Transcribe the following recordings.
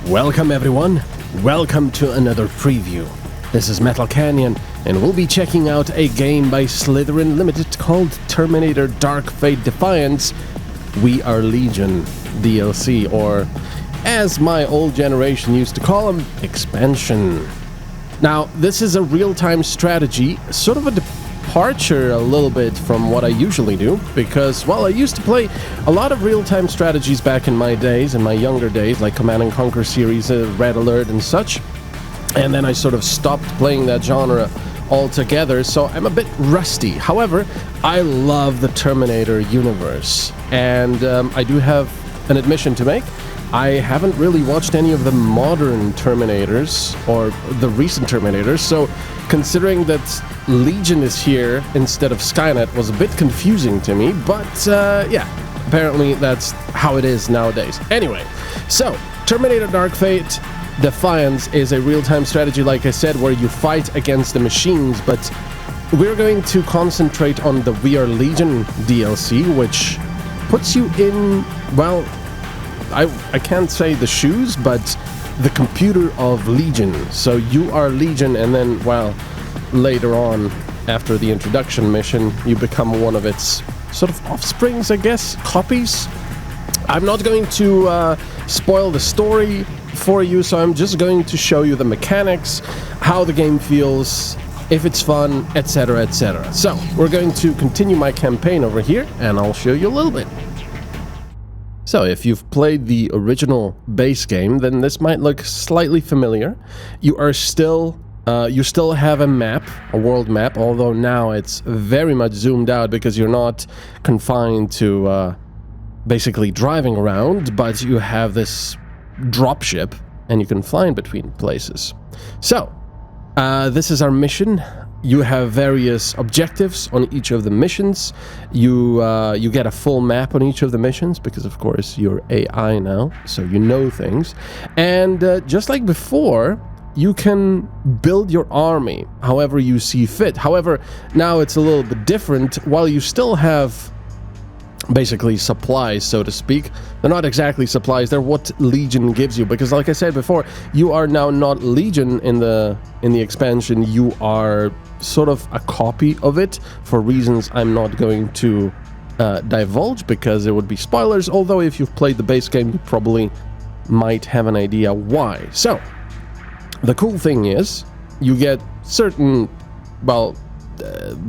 Welcome everyone, welcome to another preview. This is MetalCanyon, and we'll be checking out a game by Slytherin Limited called Terminator Dark Fate Defiance. We Are Legion DLC, or as my old generation used to call them, expansion. Now, this is a real-time strategy, sort of a departure a little bit from what I usually do, because, well, I used to play a lot of real-time strategies back in my days, in my younger days, like Command & Conquer series, Red Alert and such, and then I sort of stopped playing that genre altogether, so I'm a bit rusty. However, I love the Terminator universe, and I do have an admission to make. I haven't really watched any of the modern Terminators, or the recent Terminators, so considering that Legion is here instead of Skynet was a bit confusing to me, but yeah, apparently that's how it is nowadays. Anyway, so Terminator Dark Fate Defiance is a real-time strategy, like I said, where you fight against the machines, but we're going to concentrate on the We Are Legion DLC, which puts you in, well, I can't say the shoes, but the computer of Legion. So you are Legion, and then, well, later on, after the introduction mission, you become one of its sort of offsprings, I guess, copies. I'm not going to spoil the story for you, so I'm just going to show you the mechanics, how the game feels, if it's fun, etc., etc. So, we're going to continue my campaign over here, and I'll show you a little bit. So, if you've played the original base game, then this might look slightly familiar. You still have a map, a world map, although now it's very much zoomed out because you're not confined to basically driving around, but you have this dropship, and you can fly in between places. So, this is our mission. You have various objectives on each of the missions. You get a full map on each of the missions, because of course you're AI now, so you know things. And just like before, you can build your army however you see fit. However, now it's a little bit different. While you still have basically supplies, so to speak, they're not exactly supplies, they're what Legion gives you, because like I said before, you are now not Legion in the expansion, you are sort of a copy of it, for reasons I'm not going to divulge, because it would be spoilers, although if you've played the base game, you probably might have an idea why. So, the cool thing is, you get certain, well,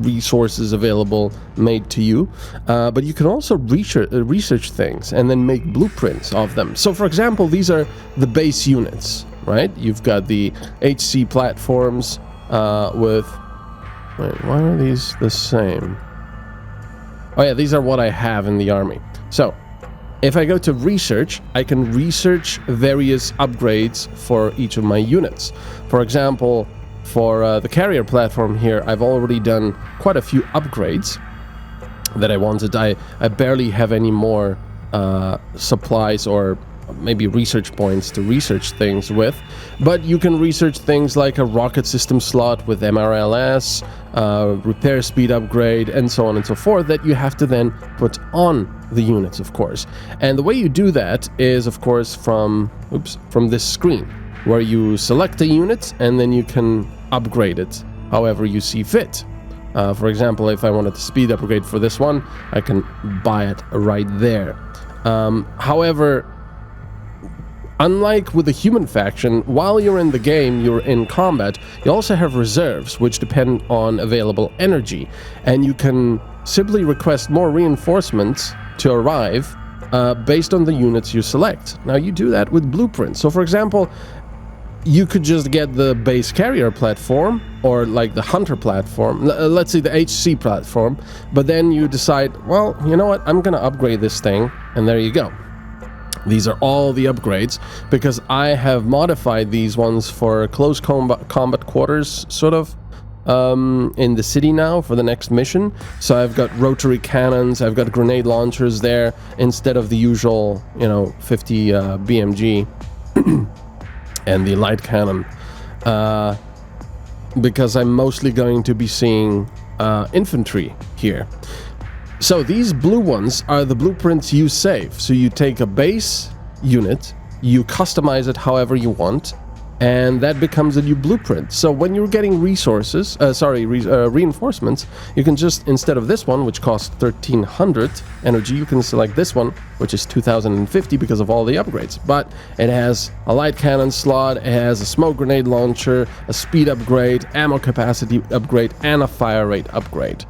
resources available made to you, but you can also research things and then make blueprints of them. So for example, these are the base units, right? You've got the HC platforms with... Wait, why are these the same? Oh yeah, these are what I have in the army. So if I go to research, I can research various upgrades for each of my units. For example, for the carrier platform here, I've already done quite a few upgrades that I wanted. I barely have any more supplies or maybe research points to research things with, but you can research things like a rocket system slot with MRLS, repair speed upgrade, and so on and so forth, that you have to then put on the units, of course. And the way you do that is, of course, from this screen, where you select a unit and then you can upgrade it however you see fit. For example, if I wanted the speed upgrade for this one, I can buy it right there. However, unlike with the human faction, while you're in the game, you're in combat, you also have reserves, which depend on available energy, and you can simply request more reinforcements to arrive based on the units you select. Now, you do that with blueprints. So, for example, you could just get the base carrier platform, or like the hunter platform, let's say the HC platform, but then you decide, well, you know what, I'm gonna upgrade this thing, and there you go. These are all the upgrades, because I have modified these ones for close combat quarters, sort of, in the city now for the next mission. So I've got rotary cannons, I've got grenade launchers there, instead of the usual, 50 BMG. And the light cannon, because I'm mostly going to be seeing infantry here. So these blue ones are the blueprints you save. So you take a base unit, you customize it however you want, and that becomes a new blueprint. So when you're getting reinforcements, you can just, instead of this one, which costs 1300 energy, you can select this one, which is 2050 because of all the upgrades. But it has a light cannon slot, it has a smoke grenade launcher, a speed upgrade, ammo capacity upgrade, and a fire rate upgrade.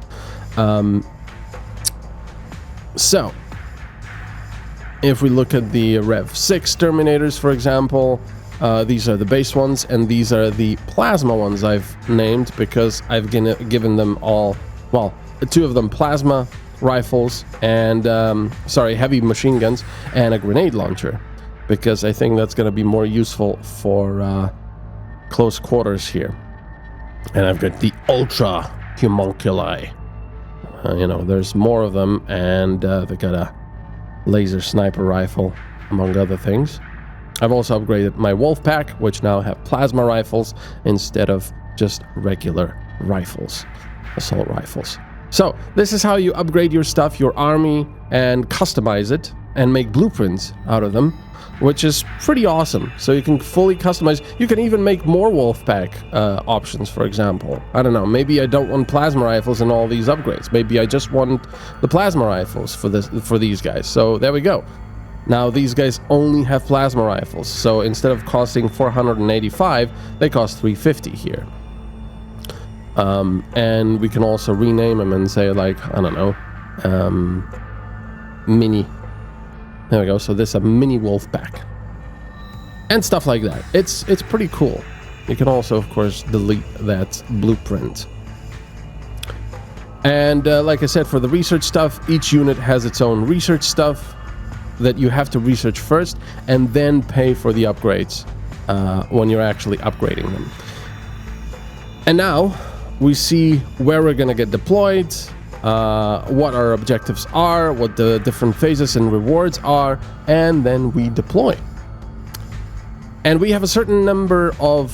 So if we look at the Rev 6 Terminators, for example, these are the base ones, and these are the plasma ones I've named because I've given them all, well, 2 of them plasma rifles and, heavy machine guns and a grenade launcher, because I think that's going to be more useful for close quarters here. And I've got the Ultra Homunculi. There's more of them, and they got a laser sniper rifle, among other things. I've also upgraded my wolf pack, which now have plasma rifles instead of just regular rifles, assault rifles. So this is how you upgrade your stuff, your army, and customize it and make blueprints out of them, which is pretty awesome. So you can fully customize. You can even make more wolf pack options, for example. I don't know, maybe I don't want plasma rifles in all these upgrades. Maybe I just want the plasma rifles for these guys. So there we go. Now these guys only have plasma rifles, so instead of costing 485, they cost 350 here. And we can also rename them and say, like, I don't know, mini. There we go. So this is a mini wolf pack and stuff like that. It's pretty cool. You can also, of course, delete that blueprint. And like I said, for the research stuff, each unit has its own research stuff that you have to research first and then pay for the upgrades when you're actually upgrading them. And now we see where we're gonna get deployed, what our objectives are, what the different phases and rewards are, and then we deploy. And we have a certain number of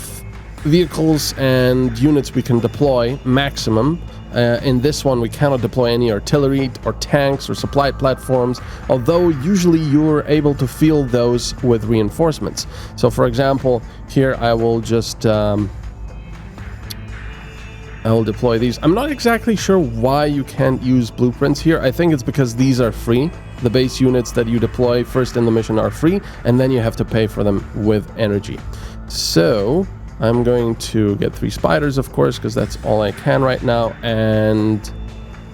vehicles and units we can deploy, maximum. In this one, we cannot deploy any artillery or tanks or supply platforms, although usually you're able to field those with reinforcements. So for example, here I will just I will deploy these. I'm not exactly sure why you can't use blueprints here. I think it's because these are free. The base units that you deploy first in the mission are free, and then you have to pay for them with energy. So I'm going to get 3 spiders, of course, because that's all I can right now, and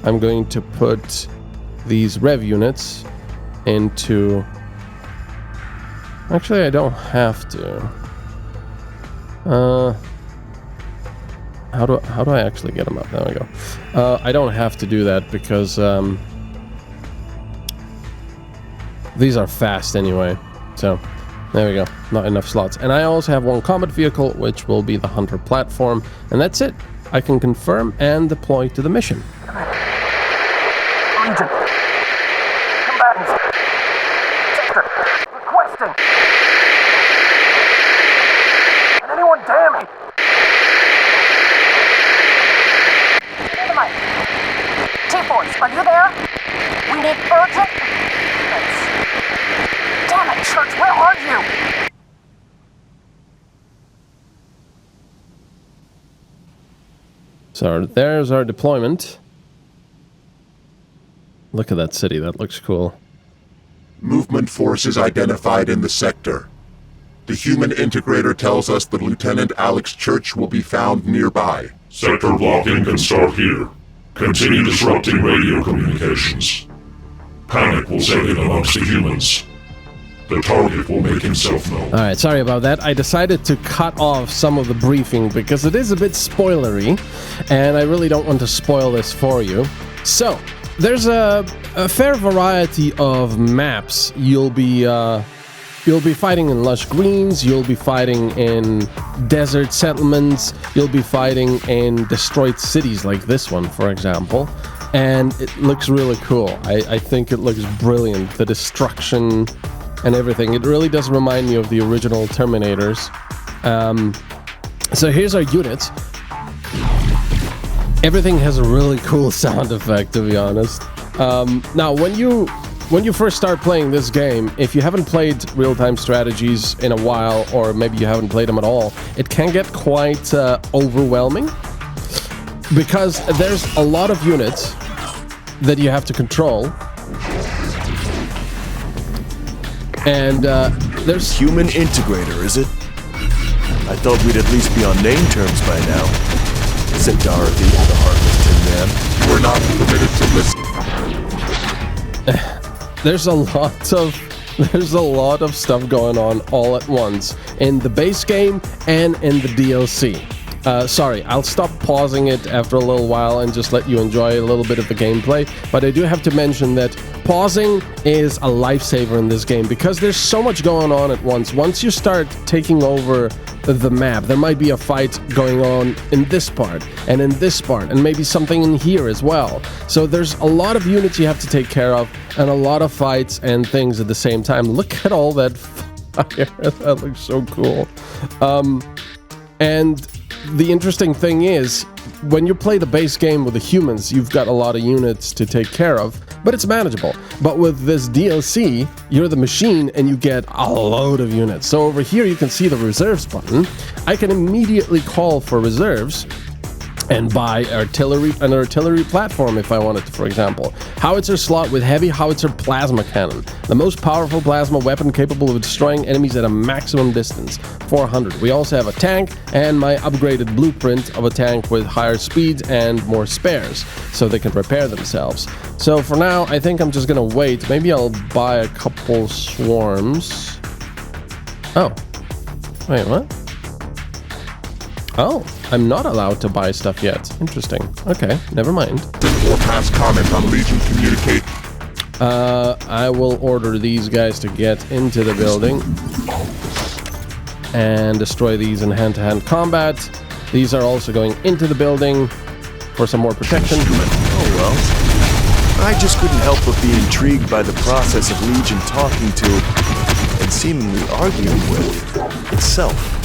I'm going to put these rev units into... Actually, I don't have to. How do I actually get them up? There we go. I don't have to do that because these are fast anyway. So there we go. Not enough slots. And I also have 1 combat vehicle, which will be the hunter platform. And that's it. I can confirm and deploy to the mission. Legion. Combatants. Sector. Requesting. Can anyone damn me? Dynamite. T-Boys, are you there? We need urgent... Damn it, Church, where are you? So there's our deployment. Look at that city, that looks cool. Movement forces identified in the sector. The human integrator tells us that Lieutenant Alex Church will be found nearby. Sector blocking can start here. Continue disrupting radio communications. Panic will set in amongst the humans. The target will make himself known. Alright, sorry about that. I decided to cut off some of the briefing because it is a bit spoilery, and I really don't want to spoil this for you. So, there's a fair variety of maps. You'll be fighting in lush greens, you'll be fighting in desert settlements, you'll be fighting in destroyed cities like this one, for example. And it looks really cool. I think it looks brilliant. The destruction and everything. It really does remind me of the original Terminators. So here's our units. Everything has a really cool sound effect, to be honest. Now, when you when you first start playing this game, if you haven't played real-time strategies in a while, or maybe you haven't played them at all, it can get quite overwhelming, because there's a lot of units that you have to control, and there's... Human integrator, is it? I thought we'd at least be on name terms by now, said Dorothy, the heartless tin man. You are not permitted to listen. There's a lot of stuff going on all at once in the base game and in the DLC. Sorry, I'll stop pausing it after a little while and just let you enjoy a little bit of the gameplay, but I do have to mention that pausing is a lifesaver in this game because there's so much going on at once. Once you start taking over the map, there might be a fight going on in this part and in this part and maybe something in here as well. So there's a lot of units you have to take care of and a lot of fights and things at the same time. Look at all that fire. That looks so cool. And the interesting thing is, when you play the base game with the humans, you've got a lot of units to take care of, but it's manageable. But with this DLC, you're the machine and you get a load of units. So over here you can see the reserves button. I can immediately call for reserves and buy an artillery platform if I wanted to, for example. Howitzer slot with heavy howitzer plasma cannon. The most powerful plasma weapon capable of destroying enemies at a maximum distance, 400. We also have a tank and my upgraded blueprint of a tank with higher speeds and more spares, so they can repair themselves. So for now, I think I'm just gonna wait. Maybe I'll buy a couple swarms. Oh. Wait, what? Oh, I'm not allowed to buy stuff yet. Interesting. Okay, never mind. Or pass comment on Legion communicate. I will order these guys to get into the building and destroy these in hand-to-hand combat. These are also going into the building for some more protection. Oh well. I just couldn't help but be intrigued by the process of Legion talking to and seemingly arguing with itself.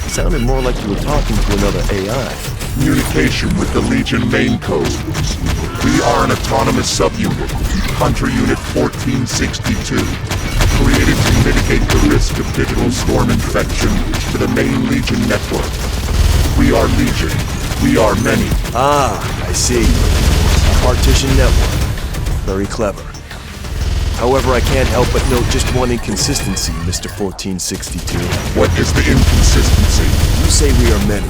It sounded more like you were talking to another AI. Communication with the Legion main code. We are an autonomous subunit, Hunter Unit 1462, created to mitigate the risk of digital storm infection to the main Legion network. We are Legion. We are many. Ah, I see. A partition network. Very clever. However, I can't help but note just one inconsistency, Mr. 1462. What is the inconsistency? You say we are many.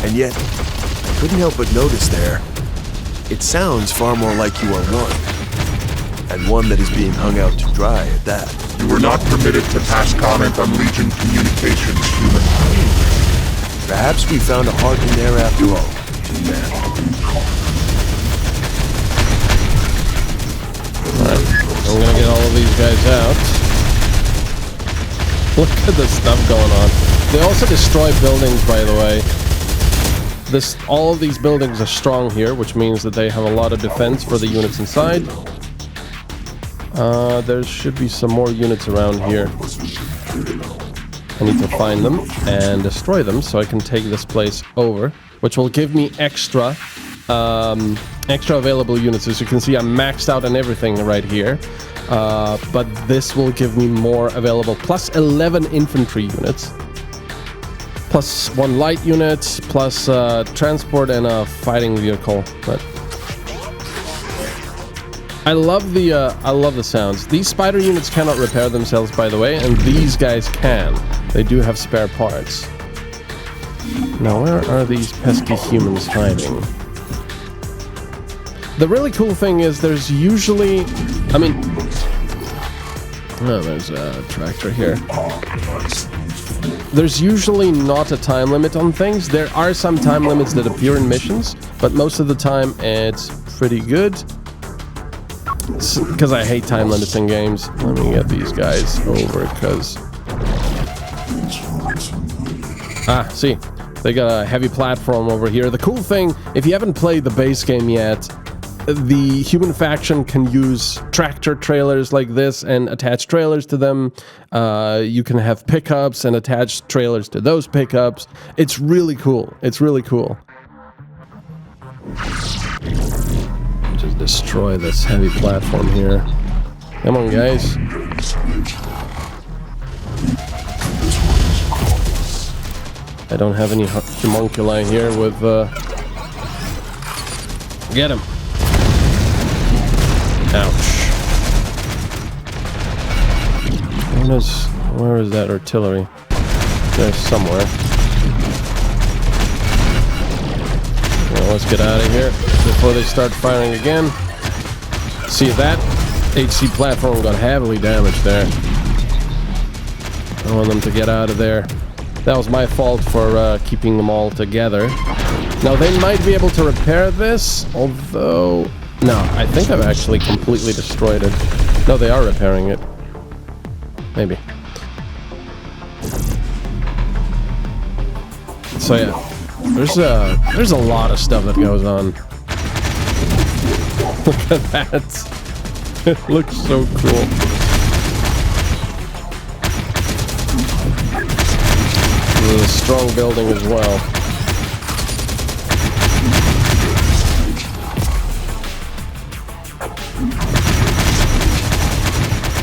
And yet, I couldn't help but notice there, it sounds far more like you are one. And one that is being hung out to dry at that. You are not permitted to pass comment on Legion communications, human. Perhaps we found a heart in there after all, Tin Man. I'm gonna get all of these guys out. Look at the stuff going on. They also destroy buildings, by the way. All of these buildings are strong here, which means that they have a lot of defense for the units inside. There should be some more units around here. I need to find them and destroy them so I can take this place over, which will give me extra available units. As you can see, I'm maxed out on everything right here, but this will give me more available, plus 11 infantry units, plus 1 light unit, plus transport and a fighting vehicle. But I love the sounds. These spider units cannot repair themselves, by the way, and these guys can. They do have spare parts. Now, where are these pesky humans hiding? The really cool thing is there's usually... I mean... Oh, there's a tractor here. There's usually not a time limit on things. There are some time limits that appear in missions, but most of the time it's pretty good. Because I hate time limits in games. Let me get these guys over, because... Ah, see. They got a heavy platform over here. The cool thing, if you haven't played the base game yet, the human faction can use tractor trailers like this and attach trailers to them. You can have pickups and attach trailers to those pickups. It's really cool. It's really cool. Just destroy this heavy platform here. Come on, guys. I don't have any homunculi here with... Get him. Ouch. Where is that artillery? There's somewhere. Well, let's get out of here before they start firing again. See, that HC platform got heavily damaged there. I want them to get out of there. That was my fault for keeping them all together. Now, they might be able to repair this, although... No, I think I've actually completely destroyed it. No, they are repairing it. Maybe. So yeah, there's a lot of stuff that goes on. Look at that. It looks so cool. There's a strong building as well.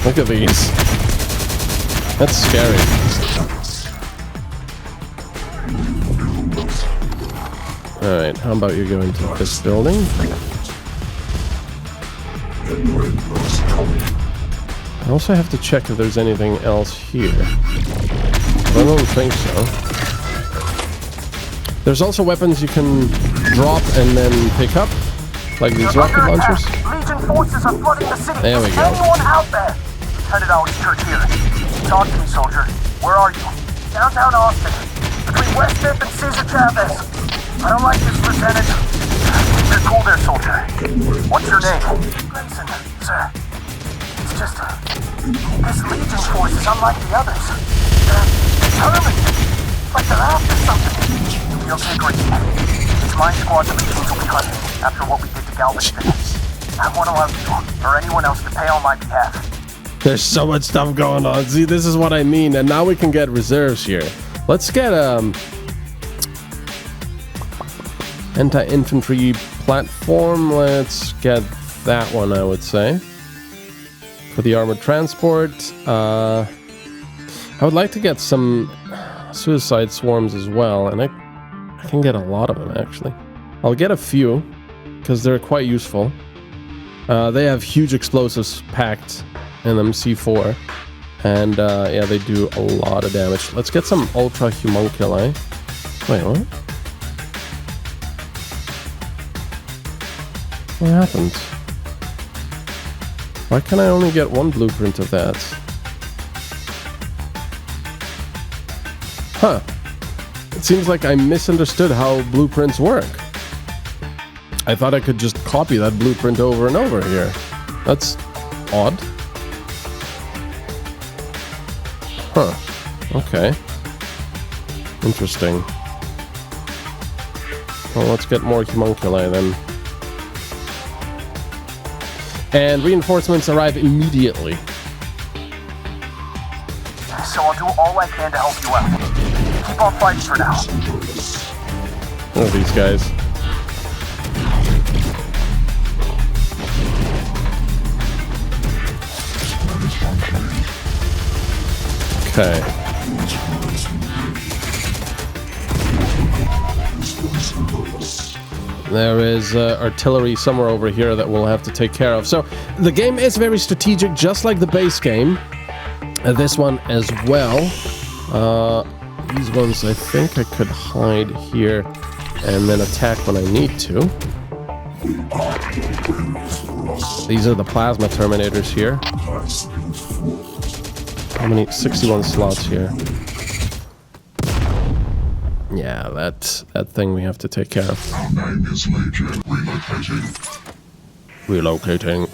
Look at these. That's scary. Alright, how about you go into this building? I also have to check if there's anything else here. I don't think so. There's also weapons you can drop and then pick up, like these rocket launchers. Legion forces are flooding the city. There we Is go. anyone out there? Headed out Church here. Talk to me, soldier. Where are you? Downtown Austin. Between West Fifth and Cesar Chavez. I don't like this percentage. You're cool there, soldier. What's your name? Grayson, sir. It's just... this Legion force is unlike the others. They're determined. Like they're after something. You'll be okay, Grayson. It's my squad that Legions will be hunting after what we did to Galveston. I won't allow you, or anyone else, to pay on my behalf. There's so much stuff going on. See, this is what I mean. And now we can get reserves here. Let's get anti-infantry platform. Let's get that one, I would say. For the armored transport. I would like to get some suicide swarms as well. And I can get a lot of them, actually. I'll get a few, because they're quite useful. They have huge explosives packed in them, C4. And yeah, they do a lot of damage. Let's get some ultra homunculi. Wait, what? What happened? Why can I only get one blueprint of that? Huh. It seems like I misunderstood how blueprints work. I thought I could just copy that blueprint over and over here. That's odd. Huh. Okay. Interesting. Well, let's get more homunculi then. And reinforcements arrive immediately. So I'll do all I can to help you out. Keep on fighting for now. Look at these guys. Okay. There is artillery somewhere over here that we'll have to take care of. So the game is very strategic, just like the base game. This one as well. These ones I think I could hide here and then attack when I need to. These are the plasma Terminators here. How many? 61 slots here. Yeah, that thing we have to take care of. Our name is Legion. Relocating.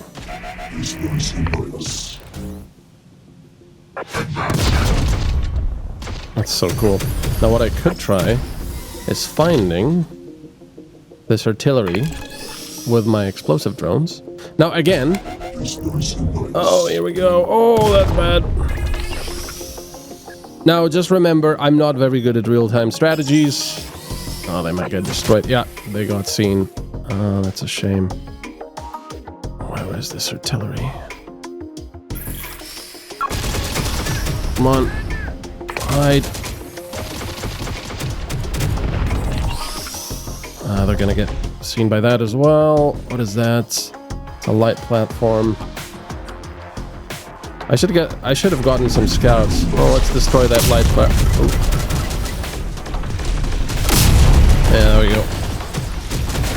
That's so cool. Now what I could try is finding this artillery with my explosive drones. Now again... Oh, here we go. Oh, that's bad. Now, just remember, I'm not very good at real-time strategies. Oh, they might get destroyed. Yeah, they got seen. Oh, that's a shame. Where's this artillery? Come on. Hide. They're gonna get seen by that as well. What is that? It's a light platform. I should have gotten some scouts. Oh, let's destroy that light platform. Yeah, there we go.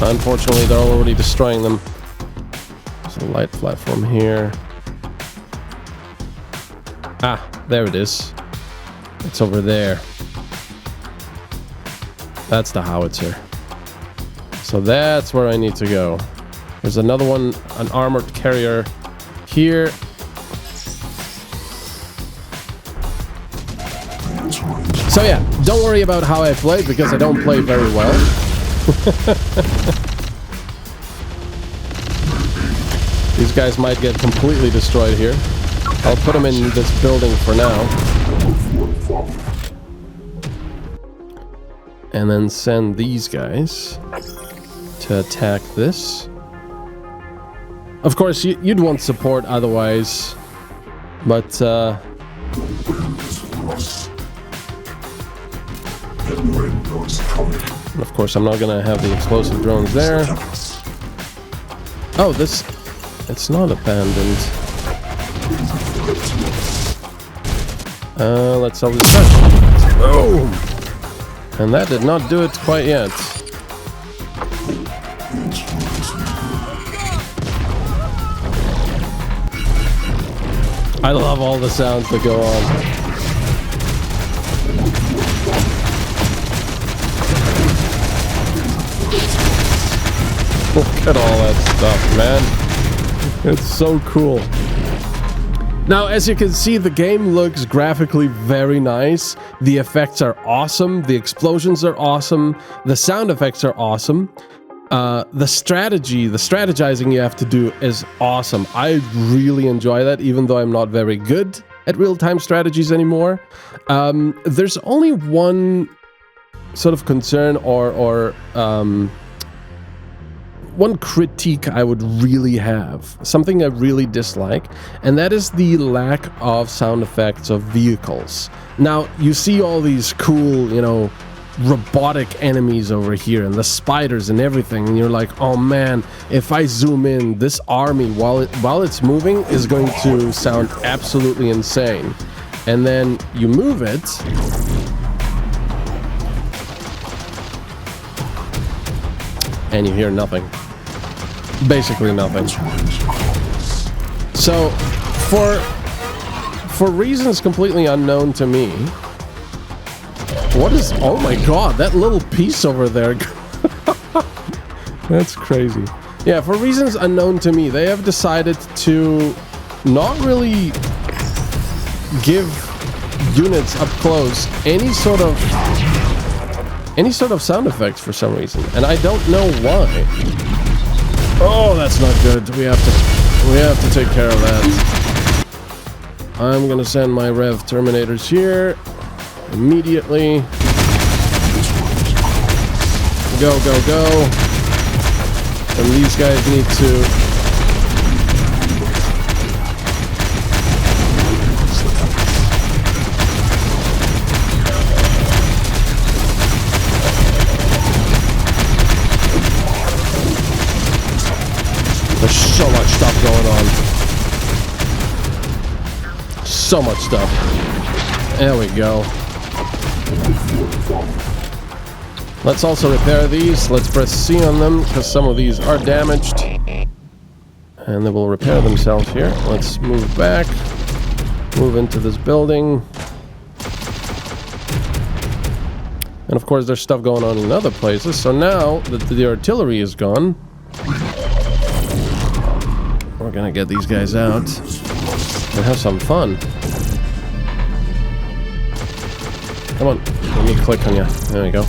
Unfortunately, they're already destroying them. There's a light platform here. Ah, there it is. It's over there. That's the howitzer. So that's where I need to go. There's another one, an armored carrier here. So yeah, don't worry about how I play, because I don't play very well. These guys might get completely destroyed here. I'll put them in this building for now. And then send these guys to attack this. Of course, you'd want support otherwise. But, of course, I'm not gonna have the explosive drones there. Oh, it's not abandoned. Let's sell this back. Boom! And that did not do it quite yet. I love all the sounds that go on. Look at all that stuff, man. It's so cool. Now, as you can see, the game looks graphically very nice. The effects are awesome. The explosions are awesome. The sound effects are awesome. The strategizing you have to do is awesome. I really enjoy that, even though I'm not very good at real-time strategies anymore. There's only one sort of concern or one critique I would really have, something I really dislike, and that is the lack of sound effects of vehicles. Now, you see all these cool, you know, robotic enemies over here and the spiders and everything, and you're like, oh man, if I zoom in, this army while it's moving is going to sound absolutely insane. And then you move it, and you hear nothing. Basically nothing. So for reasons completely unknown to me, what is, oh my god, that little piece over there. That's crazy. Yeah, for reasons unknown to me, they have decided to not really give units up close any sort of sound effects for some reason, and I don't know why. Oh, that's not good. We have to take care of that. I'm gonna send my Rev Terminators here immediately. Go, go, go. And these guys need to there's so much stuff going on. So much stuff. There we go. Let's also repair these. Let's press C on them, because some of these are damaged. And they will repair themselves here. Let's move back. Move into this building. And of course there's stuff going on in other places. So now that the artillery is gone, we're gonna get these guys out and have some fun. Come on, let me click on you. There we go.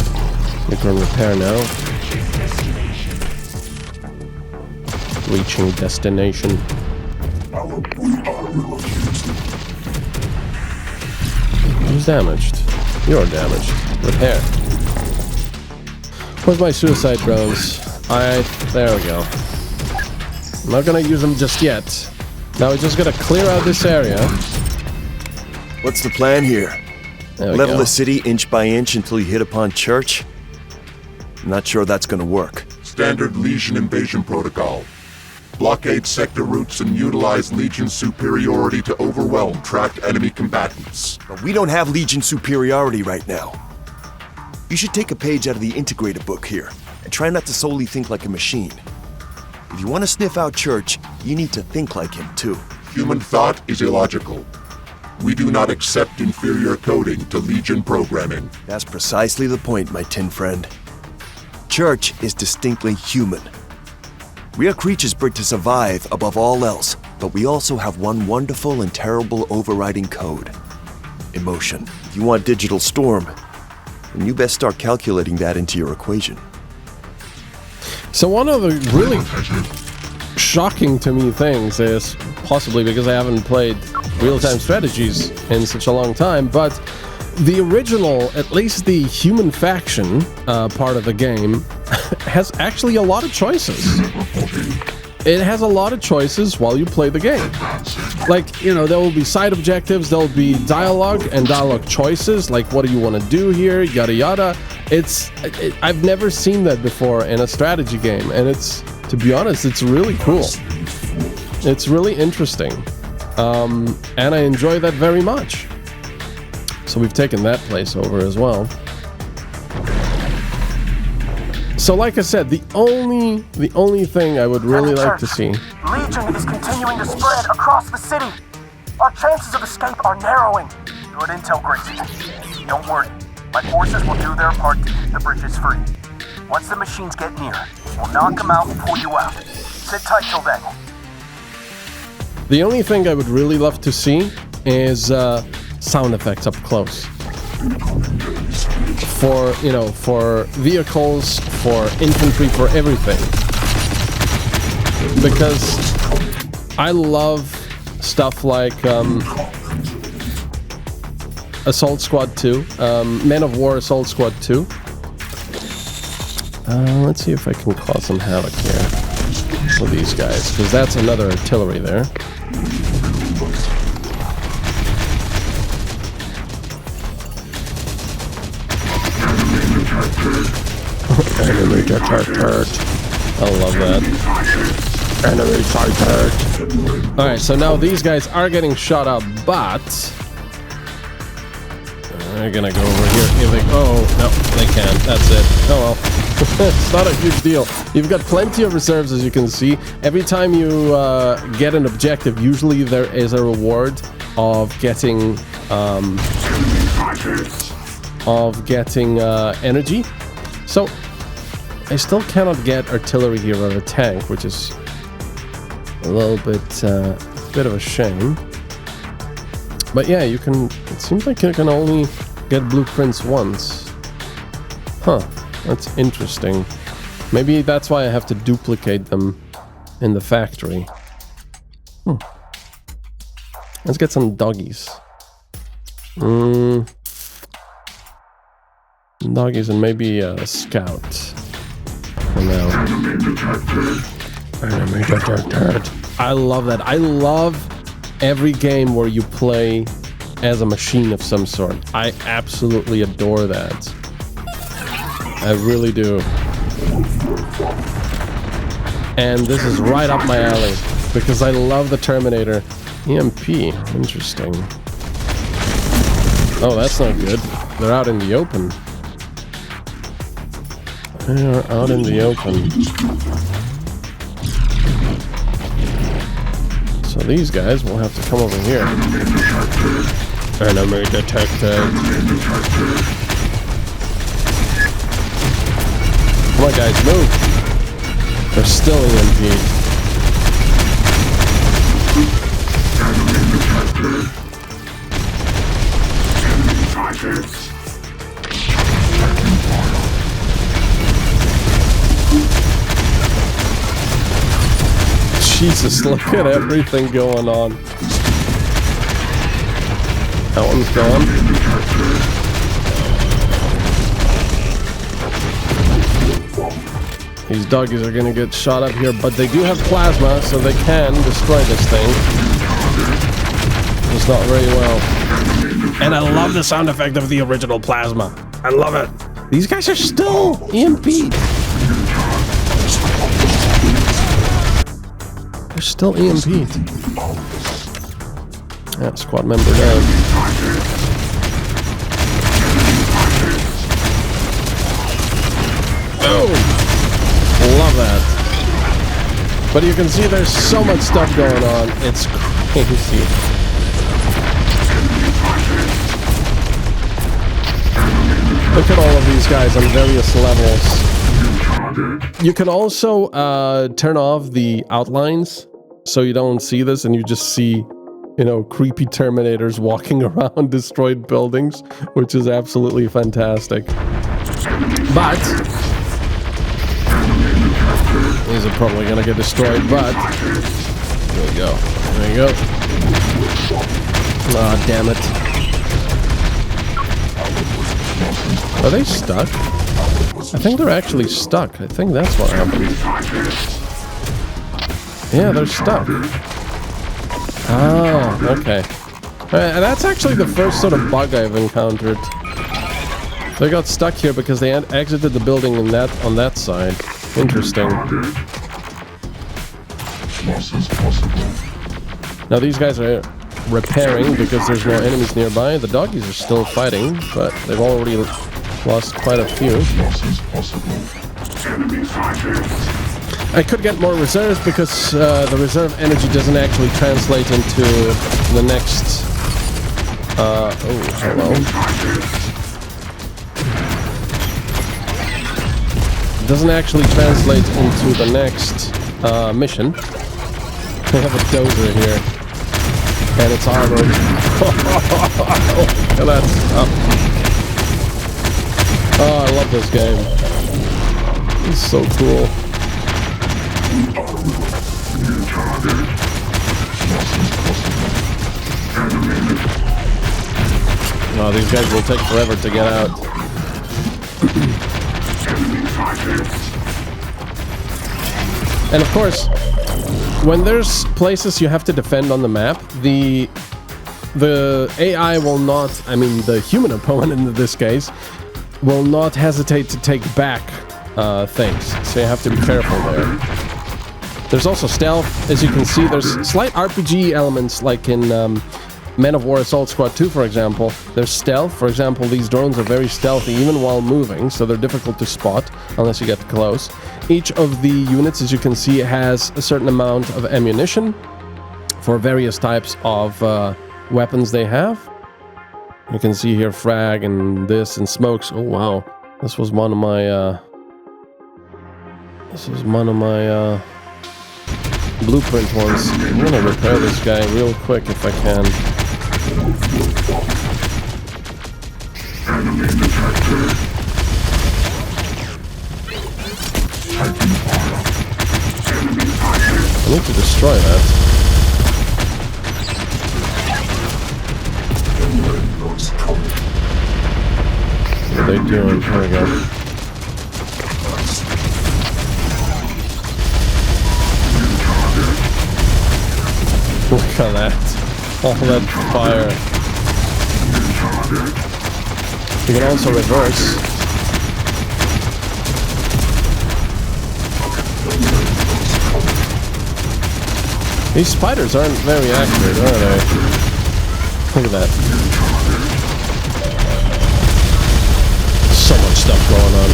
We can repair now. Reaching destination. Who's damaged? You're damaged. Repair. Where's my suicide drones? There we go. I'm not gonna use them just yet. Now we just gotta clear out this area. What's the plan here? There we Level go. the city inch by inch until you hit upon church? I'm not sure that's gonna work. Standard Legion invasion protocol. Blockade sector routes and utilize Legion superiority to overwhelm tracked enemy combatants. But we don't have Legion superiority right now. You should take a page out of the integrator book here, and try not to solely think like a machine. If you want to sniff out Church, you need to think like him too. Human thought is illogical. We do not accept inferior coding to Legion programming. That's precisely the point, my tin friend. Church is distinctly human. We are creatures bred to survive above all else, but we also have one wonderful and terrible overriding code. Emotion. If you want digital storm, then you best start calculating that into your equation. So one of the really shocking to me things is, possibly because I haven't played real-time strategies in such a long time, but the original, at least the human faction part of the game, has actually a lot of choices. It has a lot of choices while you play the game. Like, you know, there will be side objectives, there will be dialogue and dialogue choices, like what do you want to do here, yada yada. I've never seen that before in a strategy game, and it's, to be honest, it's really cool. It's really interesting. And I enjoy that very much. So we've taken that place over as well. So like I said, the only thing I would really like to see... Legion is continuing to spread across the city. Our chances of escape are narrowing. Good intel, Gracie. Don't worry. My forces will do their part to keep the bridges free. Once the machines get near, we'll knock them out and pull you out. Sit tight till then. The only thing I would really love to see is sound effects up close. For, you know, for vehicles, for infantry, for everything. Because I love stuff like Assault Squad 2, Men of War Assault Squad 2. Let's see if I can cause some havoc here for these guys, because that's another artillery there. Enemy detected. I love that. Enemy sighted. Alright, so now these guys are getting shot up, but they're gonna go over here. Oh, no, they can't. That's it. Oh well. It's not a huge deal. You've got plenty of reserves, as you can see. Every time you get an objective, usually there is a reward of getting energy. So I still cannot get artillery here or a tank, which is a little bit of a shame. But yeah, you can. It seems like you can only get blueprints once. Huh? That's interesting. Maybe that's why I have to duplicate them in the factory. Let's get some doggies. Doggies and maybe a scout. For now. Enemy detected. I love that. I love every game where you play as a machine of some sort. I absolutely adore that. I really do. And this is right up my alley because I love the Terminator. EMP. Interesting. Oh, that's not good. They're out in the open. They are out in the open. So these guys will have to come over here. Enemy detected. Come on, guys, move. They're still EMP. Jesus, look at everything going on. That one's gone. These doggies are gonna get shot up here, but they do have plasma, so they can destroy this thing. It's not very well. And I love the sound effect of the original plasma. I love it. These guys are still EMP'd. They're still EMP'd. Yeah, squad member down. Oh! Love that. But you can see there's so much stuff going on. It's crazy. Look at all of these guys on various levels. You can also turn off the outlines so you don't see this and you just see, you know, creepy Terminators walking around destroyed buildings, which is absolutely fantastic. But these are probably gonna get destroyed, but there we go. There you go. Ah, damn it. Are they stuck? I think they're actually stuck. I think that's what happened. Yeah, they're stuck. Ah, okay. And that's actually the first sort of bug I've encountered. They got stuck here because they exited the building on that side. Interesting. Now these guys are repairing because there's no enemies nearby. The doggies are still fighting, but they've already lost quite a few. I could get more reserves because the reserve energy doesn't actually translate into the next... oh, hello. It doesn't actually translate into the next mission. We have a dozer here. And it's armored. Look at that stuff. Oh, I love this game. It's so cool. Oh, these guys will take forever to get out. And of course, when there's places you have to defend on the map, the AI will not, I mean the human opponent in this case, will not hesitate to take back things. So you have to be careful there. There's also stealth. As you can see, there's slight RPG elements like in Men of War Assault Squad 2, for example. There's stealth. For example, these drones are very stealthy even while moving, so they're difficult to spot unless you get close. Each of the units, as you can see, has a certain amount of ammunition for various types of weapons they have. You can see here frag and this and smokes. Oh wow, this was one of my blueprint ones. I'm gonna repair this guy real quick if I can. Enemy detected. I need to destroy that. What are they doing? Here we go. Look at that. All that fire. You can also reverse. These spiders aren't very accurate, are they? Look at that. So much stuff going on.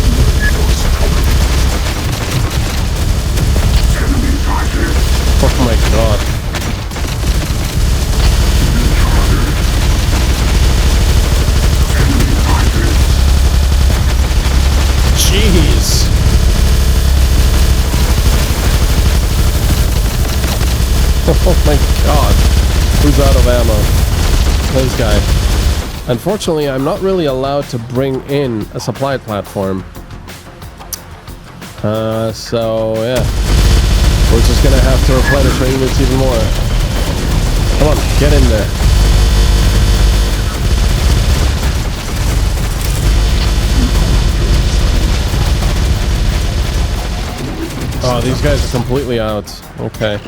Oh my god. Jeez. Oh my god. Who's out of ammo? This guy. Unfortunately, I'm not really allowed to bring in a supply platform. So yeah. We're just gonna have to replenish our units even more. Come on, get in there. these guys are completely out. Okay.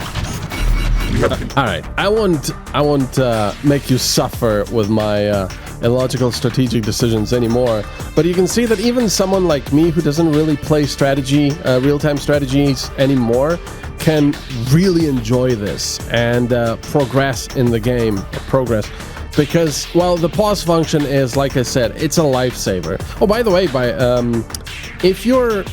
Alright, I won't make you suffer with my illogical strategic decisions anymore, but you can see that even someone like me who doesn't really play strategy, real-time strategies anymore, can really enjoy this and progress in the game. Because, well, the pause function is, like I said, it's a lifesaver. Oh, by the way, if your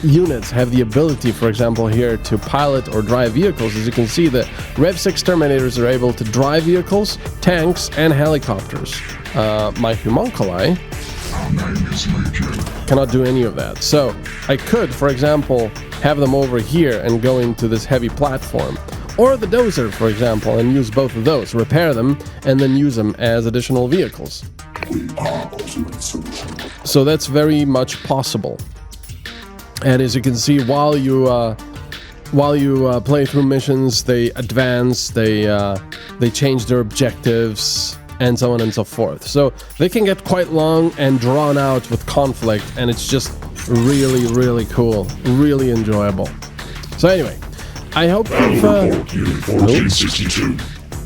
units have the ability, for example, here to pilot or drive vehicles, as you can see, the Rev 6 Terminators are able to drive vehicles, tanks, and helicopters. My homunculi cannot do any of that. So I could, for example, have them over here and go into this heavy platform. Or the dozer, for example, and use both of those, repair them, and then use them as additional vehicles. So that's very much possible. And as you can see, while you play through missions, they advance, they change their objectives, and so on and so forth. So they can get quite long and drawn out with conflict, and it's just really, really cool, really enjoyable. So anyway, I hope you've... Unit 1462.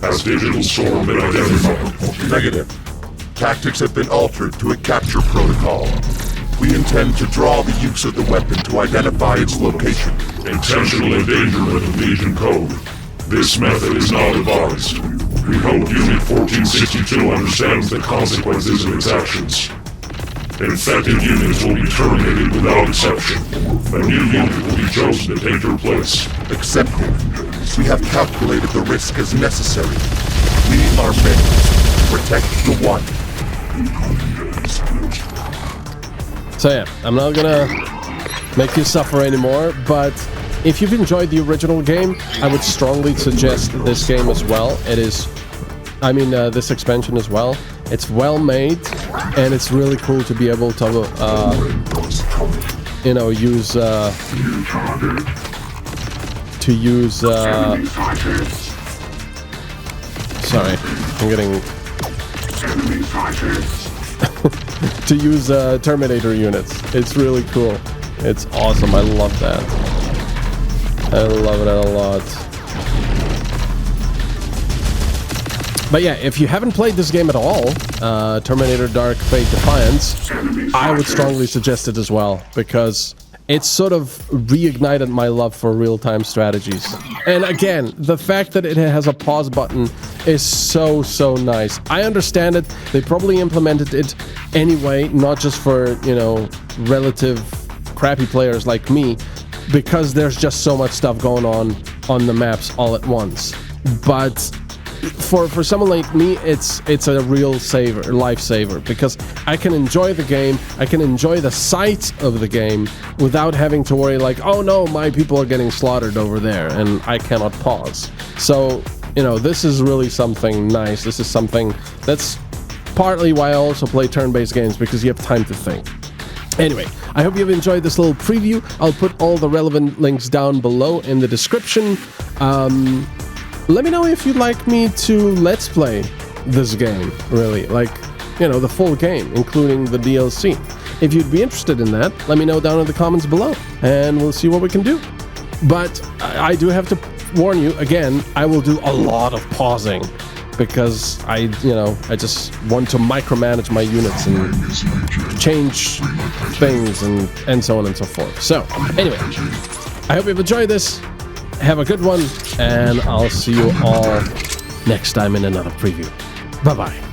Has digital storm been identified? Negative. Tactics have been altered to a capture protocol. We intend to draw the use of the weapon to identify its location. Intentional endangerment of Legion code. This method is not advised. We hope Unit 1462 understands the consequences of its actions. Infected units will be terminated without exception. A new unit will be chosen to take your place. Accepted. We have calculated the risk as necessary. We are meant to protect the one. So yeah, I'm not gonna make you suffer anymore, but if you've enjoyed the original game, I would strongly suggest this game as well. This expansion as well. It's well made, and it's really cool to be able to, sorry, I'm getting... to use Terminator units. It's really cool. It's awesome. I love that. I love it a lot. But yeah, if you haven't played this game at all, Terminator Dark Fate Defiance, I would strongly suggest it as well, because it's sort of reignited my love for real-time strategies. And again, the fact that it has a pause button is so nice. I understand it. They probably implemented it anyway, not just for, relative crappy players like me, because there's just so much stuff going on the maps all at once. But for someone like me, it's a real lifesaver, because I can enjoy the game, I can enjoy the sights of the game without having to worry like, oh no, my people are getting slaughtered over there and I cannot pause. So, this is really something nice. This is something that's partly why I also play turn-based games, because you have time to think. Anyway, I hope you've enjoyed this little preview. I'll put all the relevant links down below in the description. Let me know if you'd like me to let's play this game, really, like, the full game, including the DLC. If you'd be interested in that, let me know down in the comments below, and we'll see what we can do. But I do have to warn you, again, I will do a lot of pausing, because I just want to micromanage my units and change things and so on and so forth. So, anyway, I hope you've enjoyed this. Have a good one, and I'll see you all next time in another preview. Bye-bye.